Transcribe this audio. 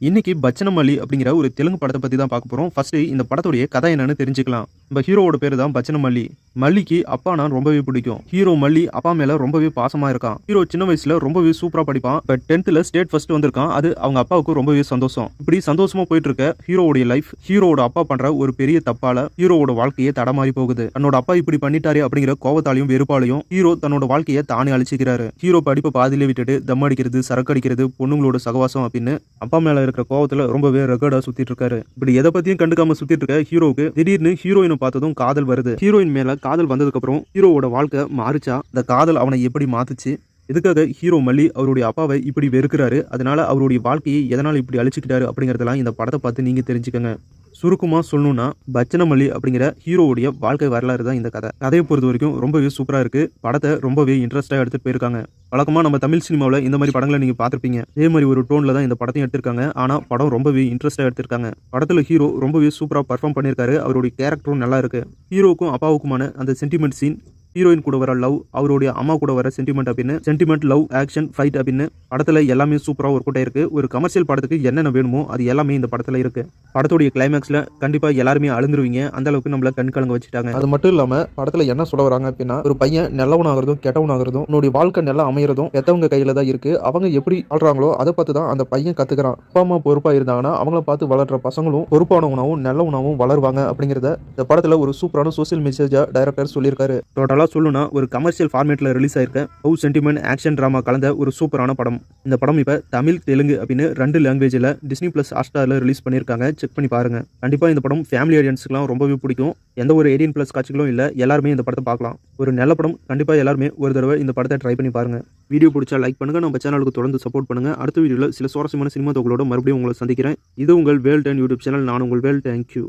இன்னைக்கு பச்சனமல்லி அப்படிங்கிற ஒரு தெலுங்கு படத்தை பத்தி தான் பார்க்க போறோம். ஃபர்ஸ்ட் இந்த படத்துடைய கதை என்னன்னு தெரிஞ்சுக்கலாம். நம்ம ஹீரோவோட பேரு தான் பச்சனமல்லி. மல்லிக்கு அப்பானா ரொம்பவே பிடிக்கும். ஹீரோ மல்லி அப்பா மேல ரொம்பவே பாசமா இருக்கான். ஹீரோ சின்ன வயசுல ரொம்பவே சூப்பரா படிப்பான். பட் 10th ஸ்டேட் ஃபர்ஸ்ட் வந்திருக்கான். அது அவங்க அப்பாவுக்கு ரொம்பவே சந்தோஷம். இப்படி சந்தோஷமா போயிட்டு இருக்க ஹீரோவுடைய லைஃப் ஹீரோவோட அப்பா பண்ற ஒரு பெரிய தப்பால ஹீரோவோட வாழ்க்கையே தடமாறி போகுது. தன்னோட அப்பா இப்படி பண்ணிட்டாரே அப்படிங்கிற கோவத்தாலையும் வெறுப்பாலையும் ஹீரோ தன்னோட வாழ்க்கையை தானே அழிச்சுக்கிறாரு. ஹீரோ படிப்பை பாதியில விட்டுட்டு தம் அடிக்கிறது, சரக்கு அடிக்கிறது, பொண்ணுங்களோட சகவாசம் அப்படின்னு அப்பா மேல இருக்கிற கோவத்துல ரொம்பவே ரெக்கார்டா சுத்திட்டு இருக்காரு. இப்படி எதை பத்தியும் கண்டுக்காம சுத்திட்டு இருக்க ஹீரோவுக்கு திடீர்னு ஹீரோயினை பார்த்ததும் காதல் வருது. ஹீரோயின் மேல காதல் வந்ததுக்கு அப்புறம் ஹீரோவோட வாழ்க்கை மாறிச்சா, இந்த காதல் அவனை எப்படி மாத்துச்சு, இதுக்காக ஹீரோ மல்லி அவருடைய அப்பாவை இப்படி வெறுக்கிறாரு, அதனால அவருடைய வாழ்க்கையை எதனால இப்படி அழிச்சுக்கிட்டாரு அப்படிங்கறதெல்லாம் இந்த படத்தை பார்த்து நீங்க தெரிஞ்சுக்கங்க. சுருக்கமா சொல்லணும்னா பச்சனமல்லி அப்படிங்கிற ஹீரோவுடைய வாழ்க்கை வரலாறு தான் இந்த கதை. கதையை பொறுத்த வரைக்கும் ரொம்பவே சூப்பரா இருக்கு. படத்தை ரொம்பவே இன்ட்ரெஸ்டா எடுத்துட்டு போயிருக்காங்க. வழக்கமா நம்ம தமிழ் சினிமாவில் இந்த மாதிரி படங்களை நீங்க பார்த்திருப்பீங்க. இதே மாதிரி ஒரு டோன்ல தான் இந்த படத்தையும் எடுத்திருக்காங்க. ஆனா படம் ரொம்பவே இன்ட்ரெஸ்டா எடுத்திருக்காங்க. படத்துல ஹீரோ ரொம்பவே சூப்பரா பர்ஃபார்ம் பண்ணியிருக்காரு. அவருடைய கேரக்டரும் நல்லா இருக்கு. ஹீரோவுக்கும் அப்பாவுக்குமான அந்த சென்டிமெண்ட் சீன், ஹீரோயின் கூட வர லவ், அவருடைய அம்மா கூட வர சென்டிமெண்ட் அப்படின்னு சென்டிமெண்ட், லவ், ஆக்ஷன், ஃபைட் அப்படின்னு படத்துல எல்லாமே சூப்பரா ஒர்க் அவுட் ஆயிருக்கு. ஒரு கமர்ஷியல் படத்துக்கு என்னென்ன வேணுமோ அது எல்லாமே இந்த படத்துல இருக்கு. படத்துடைய கிளைமேக்ஸ்ல கண்டிப்பா எல்லாருமே அழுந்துருவீங்க. அந்த அளவுக்கு நம்மள கண் கலங்க வச்சுட்டாங்க. அது மட்டும் இல்லாம படத்துல என்ன சொல்ல வராங்க அப்படின்னா, ஒரு பையன் நல்லவனாகிறதும் கெட்டவனாகிறதும் உன்னுடைய வாழ்க்கை நல்லா அமையறதும் பெத்தவங்க கையில தான் இருக்கு. அவங்க எப்படி வாழ்றாங்களோ அதை பார்த்து தான் அந்த பையன் கத்துக்கிறான். அப்பா அம்மா பொறுப்பா இருந்தாங்கன்னா அவங்கள பார்த்து வளர்ற பசங்களும் பொறுப்பானவனாவும் நல்லவனாவும் வளருவாங்க அப்படிங்கறத இந்த படத்துல ஒரு சூப்பரான சோசியல் மெசேஜா டைரக்டர் சொல்லியிருக்காரு. டோட்டலா சொல்லணும்னா ஒரு கமர்ஷியல் ஃபார்மேட்ல ரிலீஸ் ஆயிருக்க லவ், சென்டிமெண்ட், ஆக்ஷன், டிராமா கலந்த ஒரு சூப்பரான படம். இந்த படம் இப்ப தமிழ், தெலுங்கு அப்படின்னு 2 லாங்குவேஜ்ல டிஸ்னி பிளஸ் ஹாட்ஸ்டார்ல ரிலீஸ் பண்ணிருக்காங்க. செக் பண்ணி பாருங்க. கண்டிப்பா இந்த படம் ஃபேமிலி ஆடியன்ஸ்க்குலாம் ரொம்பவே பிடிக்கும். எந்த ஒரு 18+ காட்சிகளும் இல்ல. எல்லாருமே இந்த படத்தை பார்க்கலாம். ஒரு நல்ல படம். கண்டிப்பா எல்லாருமே ஒரு தடவை இந்த படத்தை ட்ரை பண்ணி பாருங்க. வீடியோ பிடிச்சா லைக் பண்ணுங்க. நம்ம சேனலுக்கு தொடர்ந்து சப்போர்ட் பண்ணுங்க. அடுத்த வீடியோல சில சுவாரஸ்யமான சினிமா தொகுலோட மறுபடியும் உங்களை சந்திக்கிறேன். இது உங்கள் வேல் 10 யூடியூப் சேனல். நான் உங்கள் வேல். தேங்க்யூ.